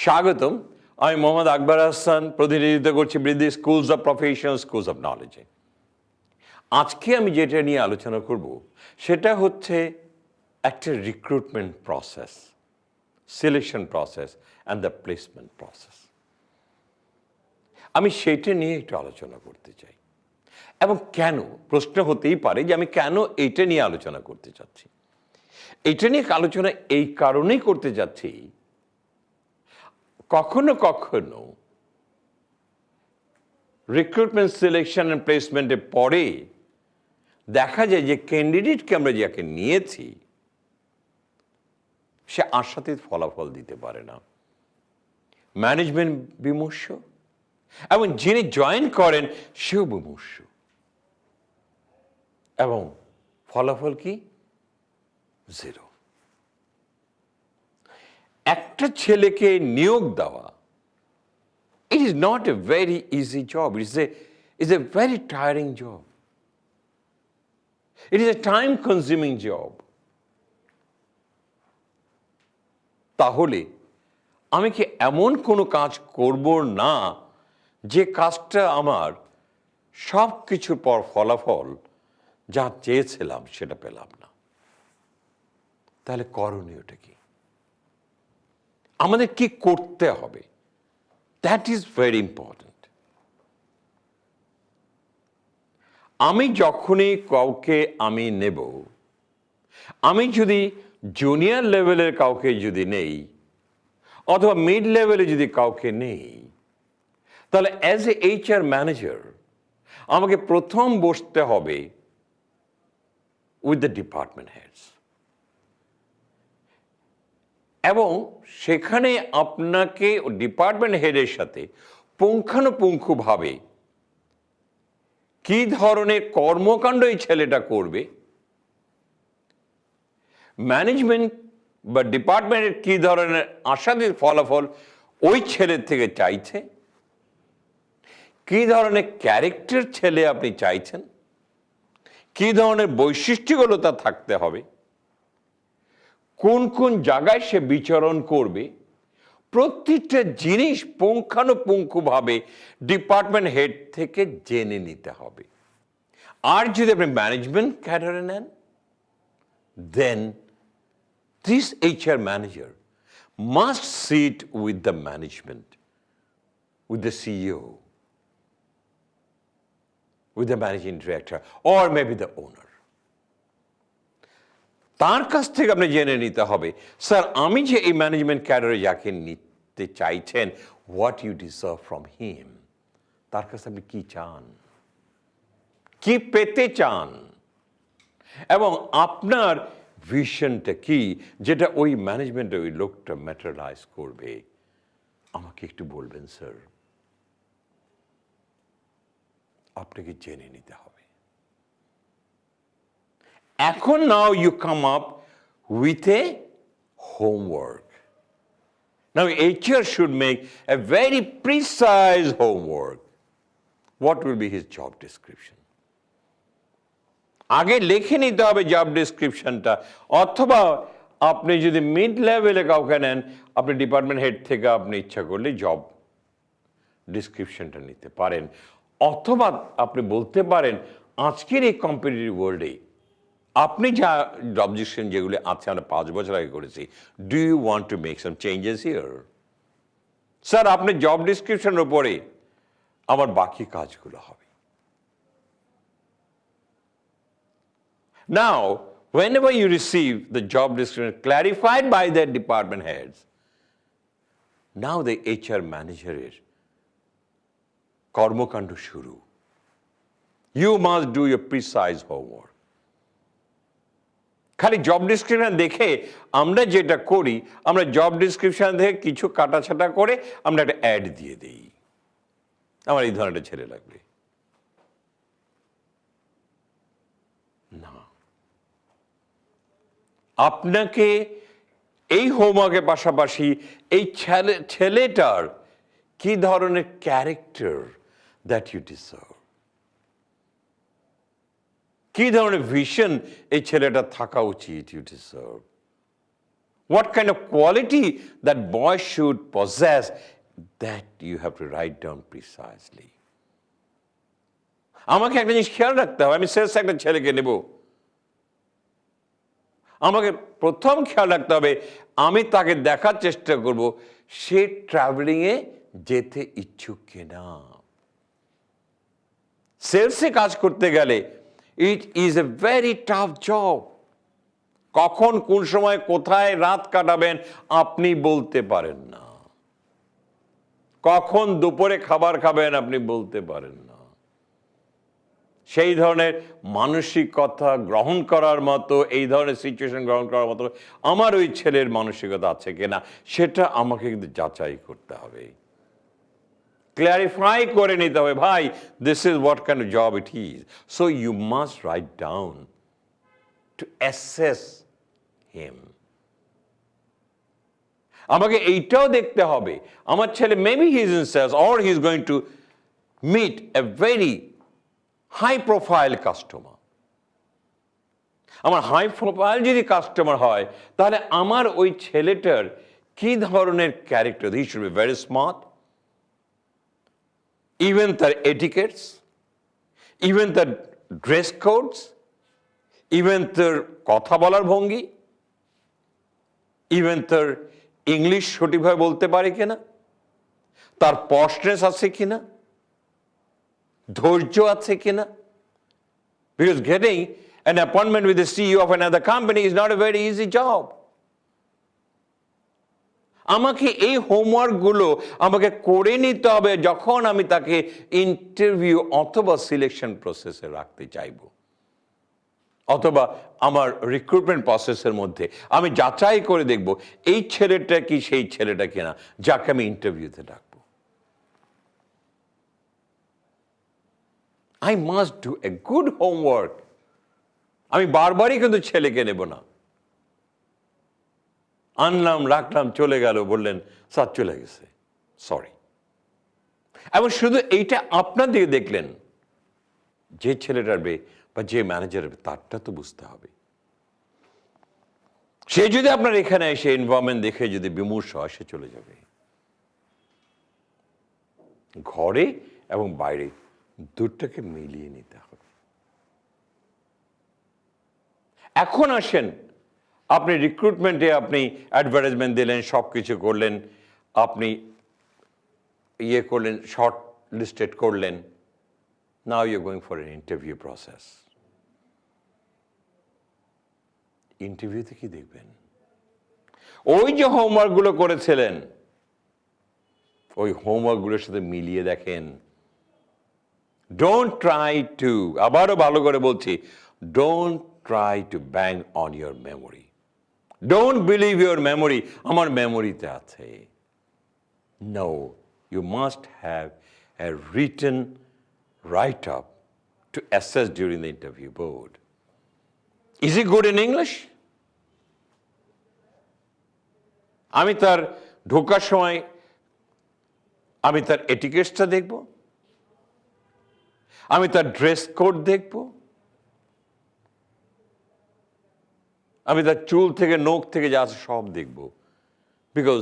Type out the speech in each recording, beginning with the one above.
স্বাগতম। আমি মোহাম্মদ আকবর হাসান, প্রতিনিধিত্ব করছি Briddhi schools of profession, schools of নলেজে। আজকে আমি যেটা নিয়ে আলোচনা করব সেটা হচ্ছে একটা recruitment process, selection process and the placement process. আমি সেটা নিয়ে একটু আলোচনা করতে চাই। এবং কেন, প্রশ্ন হতেই পারে যে আমি কেন এইটা নিয়ে আলোচনা করতে চাচ্ছি। এইটা নিয়ে আলোচনা এই কারণেই করতে যাচ্ছি, কখনো কখনো রিক্রুটমেন্ট, সিলেকশন অ্যান্ড প্লেসমেন্টের পরে দেখা যায় যে ক্যান্ডিডেটকে আমরা যাকে নিয়েছি সে আশাতীত ফলাফল দিতে পারে না, ম্যানেজমেন্ট বিমর্ষ, এবং যিনি জয়েন করেন সেও বিমর্ষ। এবং ফলাফল কি? জিরো। একটা ছেলেকে নিয়োগ দেওয়া, it is not a very easy job. It's a very tiring job. It is a time-consuming job. তাহলে আমি কি এমন কোনো কাজ করব না যে কাজটা আমার সব কিছুর পর ফলাফল যা চেয়েছিলাম সেটা পেলাম না? তাহলে করণীয়টা কি? আমাদের কি করতে হবে? That is very important. আমি যখনই কাউকে আমি নেব, আমি যদি জুনিয়র লেভেলের কাউকে যদি নেই অথবা মিড লেভেলে যদি কাউকে নেই, তাহলে অ্যাজ এ এইচআর ম্যানেজার আমাকে প্রথম বসতে হবে উইথ দ্য ডিপার্টমেন্ট হেডস, এবং সেখানে আপনাকে ডিপার্টমেন্ট হেডের সাথে পুঙ্খানুপুঙ্খভাবে কি ধরনের কর্মকাণ্ড এই ছেলেটা করবে, ম্যানেজমেন্ট বা ডিপার্টমেন্টের কি ধরনের আশাতীত ফলাফল ওই ছেলের থেকে চাইছে, কি ধরনের ক্যারেক্টার ছেলে আপনি চাইছেন, কি ধরনের বৈশিষ্ট্যগুলো তার থাকতে হবে, কোন কোন জায়গায় সে বিচরণ করবে, প্রত্যেকটা জিনিস পুঙ্খানুপুঙ্খভাবে ডিপার্টমেন্ট হেড থেকে জেনে নিতে হবে। আর যদি আপনি ম্যানেজমেন্ট ক্যাডারে নেন, দেন this HR manager must sit with the management, with the CEO, with the managing director, or maybe the owner. তার কাছ থেকে আপনি জেনে নিতে হবে, স্যার আমি যে এই ম্যানেজমেন্ট ক্যাডারে যাকে নিতে চাইছেন, what you deserve from him. তার কাছে আপনি কি চান, কি পেতে চান, এবং আপনার ভিশনটা কি যেটা ওই ম্যানেজমেন্টে ওই লোকটা ম্যাটেরিয়ালাইজ করবে। আমাকে একটু বলবেন স্যার। আপনাকে জেনে নিতে হবে। এখন now you come up with a homework. Now HR should make a very precise homework. What will be his job description? আগে লিখে নিতে হবে জব ডিসক্রিপশনটা, অথবা আপনি যদি মিড লেভেলে কাউকে নেন, আপনি ডিপার্টমেন্ট হেড থেকে আপনি ইচ্ছা করলে জব ডিসক্রিপশনটা নিতে পারেন, অথবা আপনি বলতে পারেন আজকের এই কম্পিটিটিভ ওয়ার্ল্ডে আপনি যা জব ডিসক্রিপশন যেগুলি আছে আমরা 5 বছর আগে করেছি, do you want to make some changes here? Sir আপনি জব ডিসক্রিপশনের উপরে আমার বাকি কাজগুলো হবে। Now, whenever you receive the job description clarified by the department heads, now the HR manager is কর্মকাণ্ড শুরু। You must do your precise homework. খালি জব ডিসক্রিপশন দেখে আমরা যেটা করি, আমরা জব ডিসক্রিপশন দেখে কিছু কাটাছাটা করে আমরা একটা অ্যাড দিয়ে দিই, আমার এই ধরনের ছেলে লাগবে। না, আপনাকে এই হোমওয়ার্কের পাশাপাশি এই ছেলেটার কি ধরনের ক্যারেক্টার দ্যাট ইউ ডিজার্ভ, কি ধরনের ভিশন এই ছেলেটা থাকা উচিত, you deserve, What kind of quality that boy should possess, that you have to write down precisely. আমাকে একটা জিনিস খেয়াল রাখতে হবে, আমি সেলস একটা ছেলেকে নেব, আমাকে প্রথম খেয়াল রাখতে হবে আমি তাকে দেখার চেষ্টা করব সে ট্রাভেলিংয়ে যেতে ইচ্ছুক কিনা। সেলসে কাজ করতে গেলে it is a very tough job. কখন কোন সময় কোথায় রাত কাটাবেন আপনি বলতে পারেন না, কখন দুপুরে খাবার খাবেন আপনি বলতে পারেন না। সেই ধরনের মানসিকতা গ্রহণ করার মতো, এই ধরনের সিচুয়েশন গ্রহণ করার মতো আমার ওই ছেলের মানসিকতা আছে কিনা সেটা আমাকে কিন্তু যাচাই করতে হবে, ক্ল্যারিফাই করে নিতে হবে, ভাই this is what kind of job it is. So you must write down to assess him. আমাকে এইটাও দেখতে হবে আমার ছেলে maybe he is in sales or he is going to meet a very high profile customer. আমার high profile যদি customer হয় তাহলে আমার ওই ছেলেটার কি ধরনের character, he should be very smart, even তার এটিকেটস, ইভেন তার ড্রেস কোডস, ইভেন তার কথা বলার ভঙ্গি, ইভেন তার ইংলিশ সঠিকভাবে বলতে পারে কিনা, তার পশনেস আছে কিনা, ধৈর্য আছে কিনা। Because getting an appointment with the CEO of another company is not a very easy job. আমাকে এই হোমওয়ার্কগুলো আমাকে করে নিতে হবে যখন আমি তাকে ইন্টারভিউ অথবা সিলেকশন প্রসেসে রাখতে চাইব, অথবা আমার রিক্রুটমেন্ট প্রসেসের মধ্যে আমি যাচাই করে দেখব এই ছেলেটা কি সেই ছেলেটা কিনা যাকে আমি ইন্টারভিউতে ডাকবো। I must do a good homework. আমি বারবারই কিন্তু ছেলেকে নেব না, আনলাম রাখলাম চলে গেল, বললেন স্যার চলে গেছে, সরি। এবং শুধু এইটা আপনার দিকে দেখলেন, যে ছেলেটার বা যে ম্যানেজারের তারটা তো বুঝতে হবে। সে যদি আপনার এখানে এসে এনভায়রনমেন্ট দেখে যদি বিমূর্ষ হয় সে চলে যাবে। ঘরে এবং বাইরে দুটাকে মিলিয়ে নিতে হবে। এখন আসেন, আপনি রিক্রুটমেন্টে আপনি অ্যাডভার্টাইজমেন্ট দিলেন, সব কিছু করলেন, আপনি ইয়ে করলেন, শর্ট লিস্টেড করলেন, now you going for an interview process. ইন্টারভিউতে কি দেখবেন? ওই যে হোমওয়ার্কগুলো করেছিলেন ওই হোমওয়ার্কগুলোর সাথে মিলিয়ে দেখেন। ডোন্ট ট্রাই টু, আবারও ভালো করে বলছি, don't try to bang on your memory, don't believe your memory, আমার মেমোরিতে আছে। No, you must have a written write up to assess during the interview board. Is he good in English? আমি তার ঢোকার সময় আমি তার এটিকেটসটা দেখব, আমি তার ড্রেস কোড দেখব, আমি তার চুল থেকে নখ থেকে যা আছে সব দেখব। Because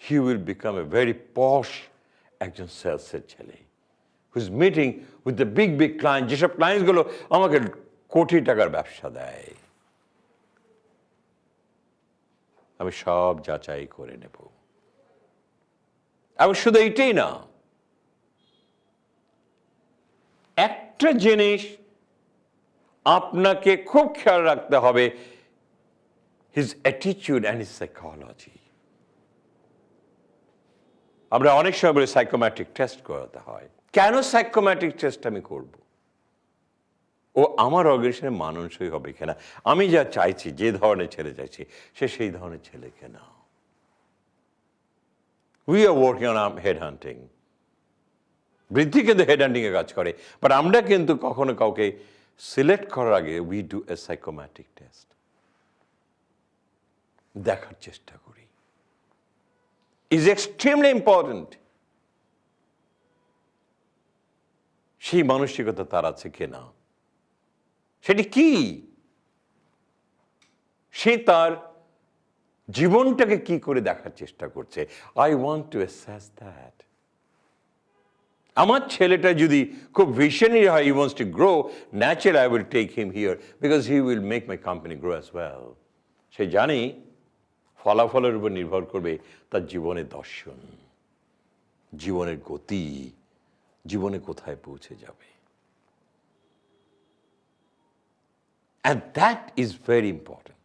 he will become a very posh একজন সেলসের ছেলে, whose meeting with the big big client, যেসব ক্লায়েন্টসগুলো আমাকে কোটি টাকার ব্যবসা দেয়। আমি সব যাচাই করে নেব। এবং শুধু এইটাই না, একটা জিনিস আপনাকে খুব খেয়াল রাখতে হবে, his attitude and his psychology. আমরা অনেক সময় বলি সাইকোমেট্রিক টেস্ট করাতে হয়। কেন সাইকোমেট্রিক টেস্ট আমি করব? ও আমার অর্গানাইজেশনে মানানসই হবে কিনা, আমি যা চাইছি, যে ধরনের ছেলে চাইছি, সে সেই ধরনের ছেলে কিনা। We are working on head hunting. Briddhi কিন্তু হেড হান্টিং এ কাজ করে, বাট আমরা কিন্তু কখনো কাউকে সিলেক্ট করার আগে we do a psychometric test, দেখার চেষ্টা করি। ইজ এক্সট্রিমলি ইম্পর্টেন্ট সেই মানসিকতা তার আছে কিনা, সেটি কি, সে তার জীবনটাকে কি করে দেখার চেষ্টা করছে। I want to assess that. আমার ছেলেটা যদি খুব ভিশনারি হয়, he wants to grow, naturally I will take him here because he will make my company grow as well. সে জানি ফলাফলের উপর নির্ভর করবে তার জীবনের দর্শন, জীবনের গতি, জীবনে কোথায় পৌঁছে যাবে। And that is very important.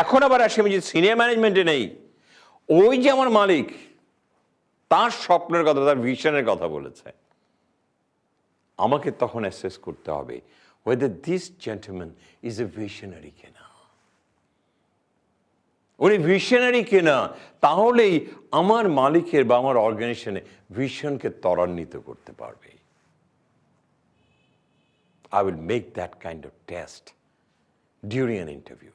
এখন আবার আসি, আমি যে সিনিয়র ম্যানেজমেন্টে নেই, ওই যে আমার মালিক তার স্বপ্নের কথা, তার ভিশনের কথা বলেছে, আমাকে তখন অ্যাসেস করতে হবে whether this gentleman is a visionary কিনা। উনি ভিশনারি কিনা, তাহলেই আমার মালিকের বা আমার অর্গানাইজেশনে ভিশনকে ত্বরান্বিত করতে পারবে। I will make that kind of test during an interview.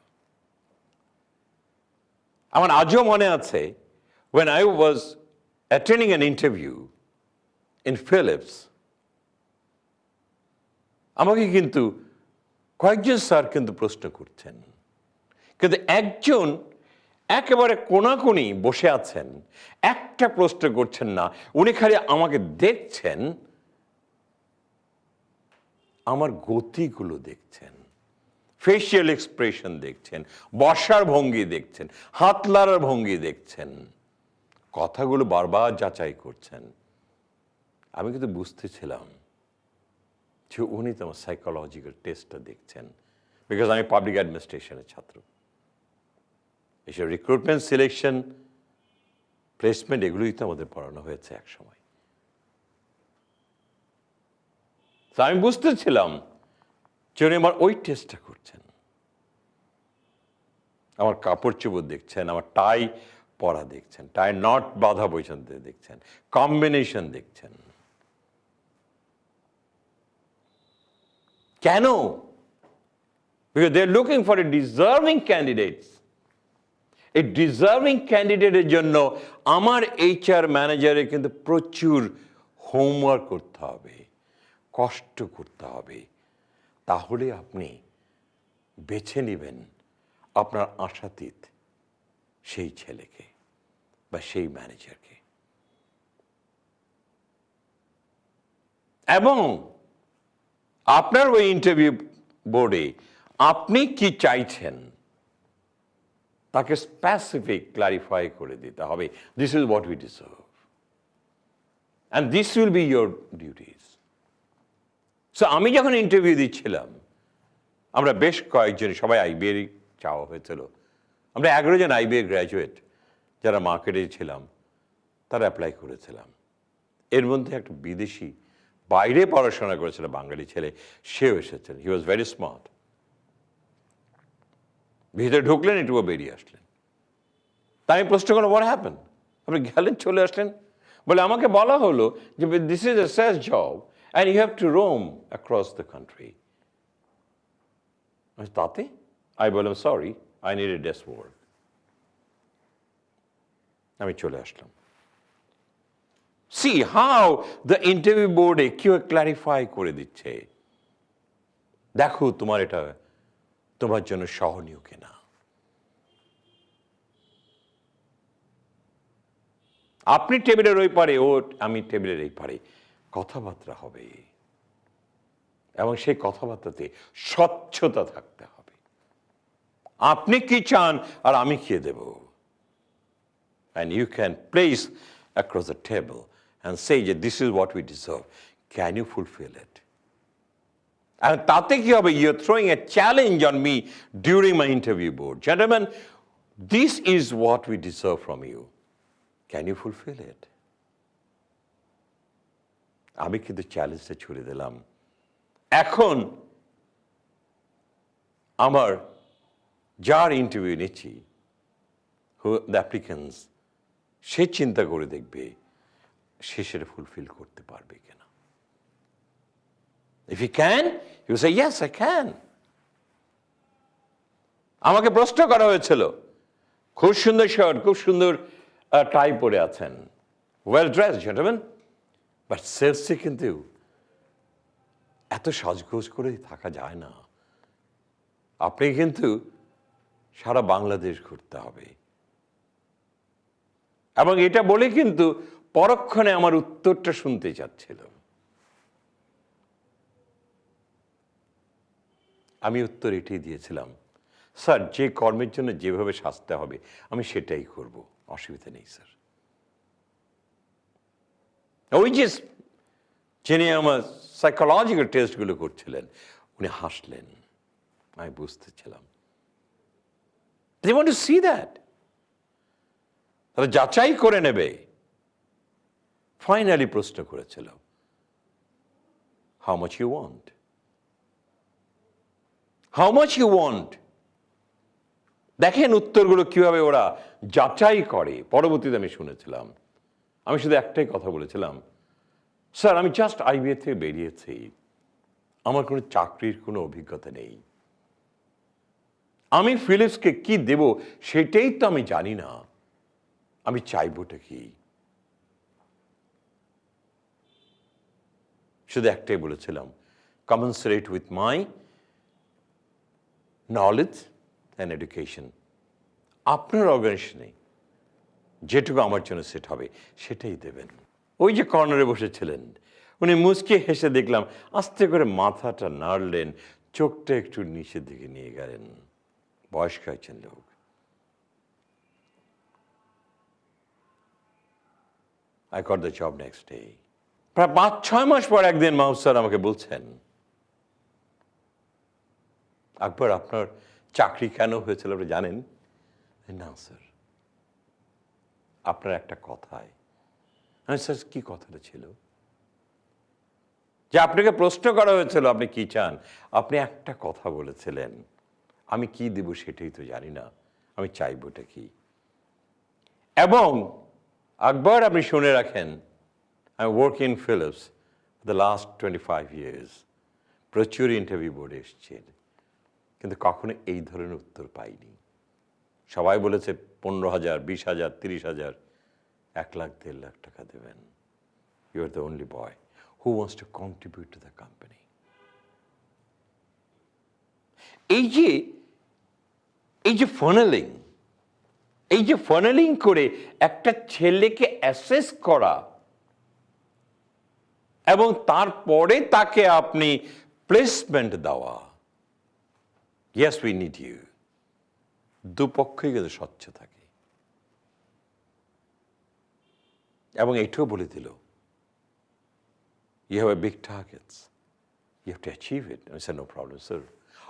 আমার আজও মনে আছে, when I was attending an interview in Philips, আমাকে কিন্তু কয়েকজন স্যার কিন্তু প্রশ্ন করছেন, কিন্তু একজন একেবারে কোনাকুনি বসে আছেন, একটা প্রশ্ন করছেন না, উনি খালি আমাকে দেখছেন, আমার গতিগুলো দেখছেন, ফেসিয়াল এক্সপ্রেশন দেখছেন, বসার ভঙ্গি দেখছেন, হাত লাড়ার ভঙ্গি দেখছেন, কথাগুলো বারবার যাচাই করছেন। আমি কিন্তু বুঝতেছিলাম যে উনি তো আমার সাইকোলজিক্যাল টেস্টটা দেখছেন, বিকজ আমি পাবলিক অ্যাডমিনিস্ট্রেশনের ছাত্র। এসব রিক্রুটমেন্ট, সিলেকশন, প্লেসমেন্ট এগুলোই তো আমাদের পড়ানো হয়েছে এক সময়। তো আমি বুঝতেছিলাম যে উনি আমার ওই টেস্টটা করছেন, আমার কাপড় চোপড় দেখছেন, আমার টাই পরা দেখছেন, টাই নট বাঁধা পর্যন্ত দেখছেন, কম্বিনেশন দেখছেন। কেন? Because they are looking for a deserving candidates. এই ডিজার্ভিং ক্যান্ডিডেটের জন্য আমার এইচআর ম্যানেজারের কিন্তু প্রচুর হোমওয়ার্ক করতে হবে, কষ্ট করতে হবে, তাহলে আপনি বেছে নেবেন আপনার আশাতীত সেই ছেলেকে বা সেই ম্যানেজারকে। এবং আপনার ওই ইন্টারভিউ বোর্ডে আপনি কি চাইছেন তাকে স্পেসিফিক ক্লারিফাই করে দিতে হবে, this is what we deserve and this will be your duties. So আমি যখন ইন্টারভিউ দিচ্ছিলাম, আমরা বেশ কয়েকজন, সবাই আইবিএ চাওয়া হয়েছিল, আমরা 11 জন আইবিএ গ্র্যাজুয়েট যারা মার্কেটে ছিলাম তারা অ্যাপ্লাই করেছিলাম। এর মধ্যে একটা বিদেশি বাইরে পড়াশোনা করেছিল বাঙালি ছেলে, সেও এসেছিলেন। হি ওয়াজ ভেরি স্মার্ট। ভিতরে ঢুকলেন, একটু বেরিয়ে আসলেন। তাই আমি প্রশ্ন করলাম, হোয়াট হ্যাপেন? আপনি গেলেন, চলে আসলেন? বলে আমাকে বলা হলো যে this is a sales job and you have to roam across the country. তাতে আমি বললাম, sorry, I need a desk work. আমি চলে আসলাম। সি হাউ দ্য ইন্টারভিউ বোর্ডে কেউ ক্লারিফাই করে দিচ্ছে, দেখো তোমার এটা তোমার জন্য সহনীয় কিনা। আপনি টেবিলের ওই পারে, ও আমি টেবিলের এই পারে, কথাবার্তা হবে এবং সেই কথাবার্তাতে স্বচ্ছতা থাকতে হবে। আপনি কি চান আর আমি কি দেব, and you can place across the table and say that this is what we deserve, can you fulfill it? And তাতে কি হবে, you're throwing a challenge on me during my interview board. Gentlemen, this is what we deserve from you. Can you fulfill it? আমি কিন্তু চ্যালেঞ্জটা ছুড়ে দিলাম। এখন আমার যার ইন্টারভিউ নিচ্ছি, দ্য অ্যাপ্লিকেন্টস, সে চিন্তা করে দেখবে সে সেটা ফুলফিল করতে পারবে কিনা। If he can, he will say, yes, I can. আমাকে প্রশ্ন করা হয়েছিল, খুব সুন্দর শার্ট, খুব সুন্দর টাই পরে আছেন, ওয়েল ড্রেসড জেন্টলম্যান, বাট সেলসে কিন্তু এত সাজগোজ করে থাকা যায় না। আপনি কিন্তু সারা বাংলাদেশ ঘুরতে হবে। এবং এটা বলে কিন্তু পরক্ষণে আমার উত্তরটা শুনতে চাচ্ছিল। আমি উত্তর এটাই দিয়েছিলাম, স্যার যে কর্মের জন্য যেভাবে সাজতে হবে আমি সেটাই করব, অসুবিধা নেই স্যার। ওই যে যিনি আমার সাইকোলজিক্যাল টেস্টগুলো করছিলেন উনি হাসলেন, আমি বুঝতেছিলাম they want to see that, তারা যাচাই করে নেবে। ফাইনালি প্রশ্ন করেছিল, how much you want, how much you want. দেখেন উত্তরগুলো কিভাবে ওরা যাচাই করে। পরবর্তীতে আমি শুনেছিলাম, আমি শুধু একটাই কথা বলেছিলাম, স্যার আমি জাস্ট আইবিএ থেকে বেরিয়েছি, আমার কোনো চাকরির কোনো অভিজ্ঞতা নেই, আমি ফিলিপসকে কি দেব সেটাই তো আমি জানি না, আমি চাইবোটা কি। শুধু একটাই বলেছিলাম, commensurate with my knowledge and education, আপনার অর্গানাইজেশনে যেটুকু আমার জন্য সেট হবে সেটাই দেবেন। ওই যে কর্নারে বসেছিলেন উনি মুচকে হেসে দেখলাম আস্তে করে মাথাটা নাড়লেন, চোখটা একটু নিচের দিকে নিয়ে গেলেন। বয়স্ক হয়েছেন লোক। I got the job next day. প্রায় 5-6 মাস পর একদিন মাহমুদ স্যার আমাকে বলছেন, আকবর আপনার চাকরি কেন হয়েছিল আপনি জানেন? না স্যার। আপনার একটা কথায়। আমি স্যার কি কথাটা ছিল? যে আপনাকে প্রশ্ন করা হয়েছিল আপনি কি চান, আপনি একটা কথা বলেছিলেন, আমি কি দেব সেটাই তো জানি না, আমি চাইবোটা কি। এবং আকবর আপনি শুনে রাখেন, I work in Philips for the last 25 years. প্রচুর ইন্টারভিউ বোর্ডে এসছে, কিন্তু কখনো এই ধরনের উত্তর পাইনি। সবাই বলেছে 15,000, 20,000, 30,000, 1 লাখ 1.5 লাখ টাকা দেবেন। You are the only boy who wants to contribute to the company. এই যে ফানেলিং করে একটা ছেলেকে অ্যাসেস করা এবং তারপরে তাকে আপনি প্লেসমেন্ট দেওয়া, ইয়েস উই নিড ইউ, দুপক্ষই কিন্তু স্বচ্ছ থাকে। এবং এটাও বলে দিল, you have a big targets, you have to achieve it. I said, no problem, sir.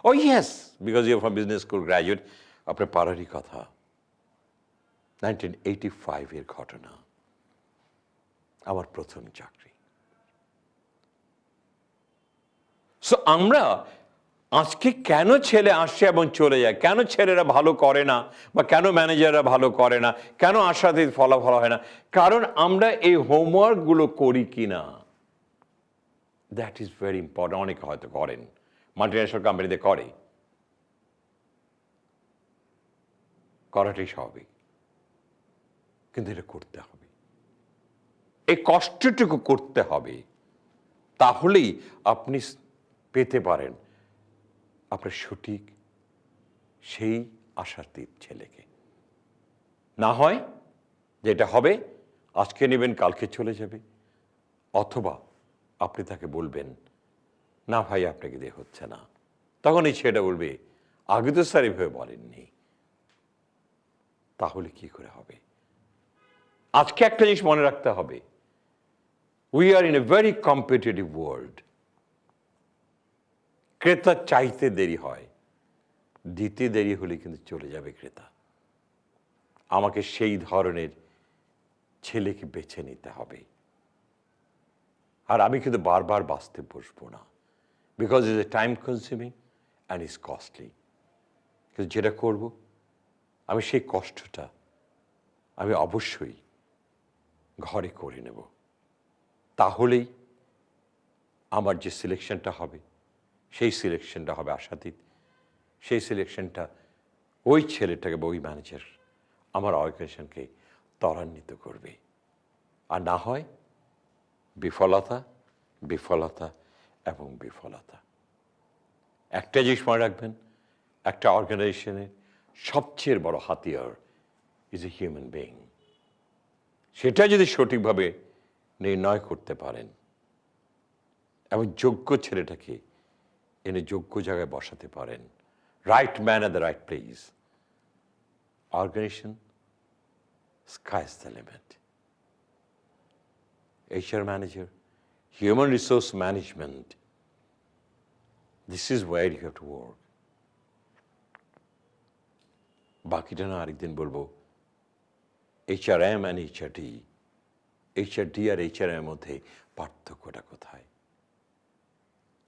Oh yes, because you're from business school graduate, আপনার পারারই কথা। 1985 এর ঘটনা, আমার প্রথম চাকরি। সো আমরা আজকে কেন ছেলে আসছে এবং চলে যায়, কেন ছেলেরা ভালো করে না, বা কেন ম্যানেজাররা ভালো করে না, কেন আশাতীত ফলাফল হয় না, কারণ আমরা এই হোমওয়ার্কগুলো করি কিনা। That is very important. অনেকে হয়তো করেন, মাল্টিন্যাশনাল কোম্পানিতে করে, করাটাই স্বাভাবিক, কিন্তু এটা করতে হবে, এই কষ্টটুকু করতে হবে, তাহলেই আপনি পেতে পারেন আপনার সঠিক সেই আশাতীত ছেলেকে। না হয় যেটা হবে, আজকে নেবেন কালকে চলে যাবে, অথবা আপনি তাকে বলবেন না ভাই আপনাকে দিয়ে হচ্ছে না, তখন এই ছেলেটা বলবে আগে তো স্যার এভাবে বলেননি। তাহলে কি করে হবে? আজকে একটা জিনিস মনে রাখতে হবে, we are in a very competitive world. ক্রেতা চাইতে দেরি হয়, দিতে দেরি হলে কিন্তু চলে যাবে ক্রেতা। আমাকে সেই ধরনের ছেলেকে বেছে নিতে হবে। আর আমি কিন্তু বারবার বাঁচতে বসবো না, because is a time consuming and is costly. কিন্তু যেটা করব, আমি সেই কষ্টটা আমি অবশ্যই ঘরে করে নেব। তাহলেই আমার যে সিলেকশনটা হবে, সেই সিলেকশনটা হবে আশাতীত, সেই সিলেকশনটা ওই ছেলেটাকে বা ওই ম্যানেজার আমার অর্গানাইজেশনকে ত্বরান্বিত করবে। আর না হয় বিফলতা, বিফলতা এবং বিফলতা। একটা জিনিস মনে রাখবেন, একটা অর্গানাইজেশনের সবচেয়ে বড় হাতিয়ার ইজ এ হিউম্যান বিইং। সেটা যদি সঠিকভাবে নির্ণয় করতে পারেন এবং যোগ্য ছেলেটাকে এনে যোগ্য জায়গায় বসাতে পারেন, right man at the right place, organization sky is the limit. HR manager, human resource management, this is where you have to work. বাকিটা না আরেকদিন বলবো। HRM and HRD, HRD R HRM এর মধ্যে পার্থক্যটা কোথায়?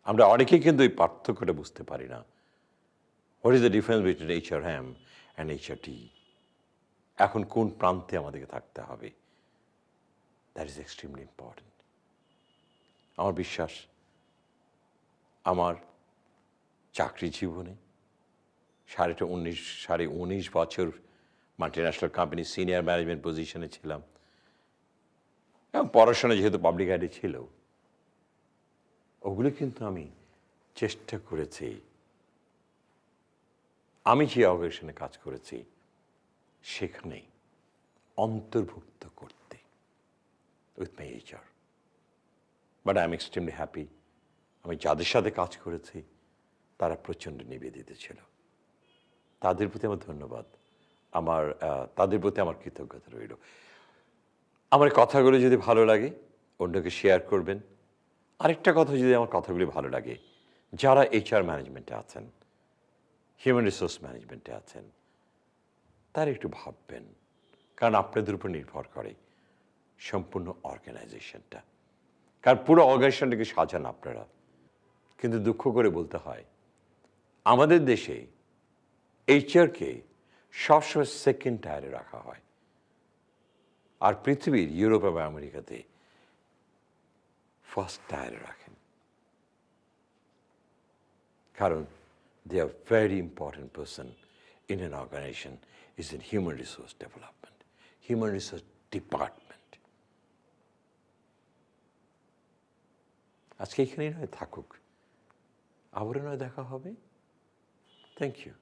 আমরা অনেকেই কিন্তু এই পার্থক্যটা বুঝতে পারি না। What is the difference between HRM and HRD? এখন কোন প্রান্তে আমাদেরকে থাকতে হবে? That is extremely important. আমার বিশ্বাস আমার চাকরি জীবনে 19 বছর মাল্টিন্যাশনাল কোম্পানি সিনিয়র ম্যানেজমেন্ট পজিশনে ছিলাম এবং পড়াশোনা যেহেতু পাবলিক আইডি ছিল, ওগুলো কিন্তু আমি চেষ্টা করেছি আমি যে অর্গানাইজেশনে কাজ করেছি সেখানে অন্তর্ভুক্ত করতে with my HR। But I am extremely happy, আমি যাদের সাথে কাজ করেছি তারা প্রচণ্ড নিবেদিত ছিল। তাদের প্রতি আমার ধন্যবাদ, তাদের প্রতি আমার কৃতজ্ঞতা রইল। আমার কথাগুলো যদি ভালো লাগে অন্যকে শেয়ার করবেন। আরেকটা কথা, যদি আমার কথাগুলি ভালো লাগে, যারা HR ম্যানেজমেন্টে আছেন, হিউম্যান রিসোর্স ম্যানেজমেন্টে আছেন, তারা একটু ভাববেন, কারণ আপনাদের উপর নির্ভর করে সম্পূর্ণ অর্গানাইজেশনটা, কারণ পুরো অর্গানাইজেশনটাকে সাজান আপনারা। কিন্তু দুঃখ করে বলতে হয় আমাদের দেশে HRকে সবসময় সেকেন্ড টায়ারে রাখা হয়, আর পৃথিবীর ইউরোপ এবং আমেরিকাতে ফার্স্ট টায়ারে রাখেন। কারণ they are very important person in an organization is in human resource development, human resource department. আজকে এখানেই নয় থাকুক, আবারও নয় দেখা হবে। Thank you.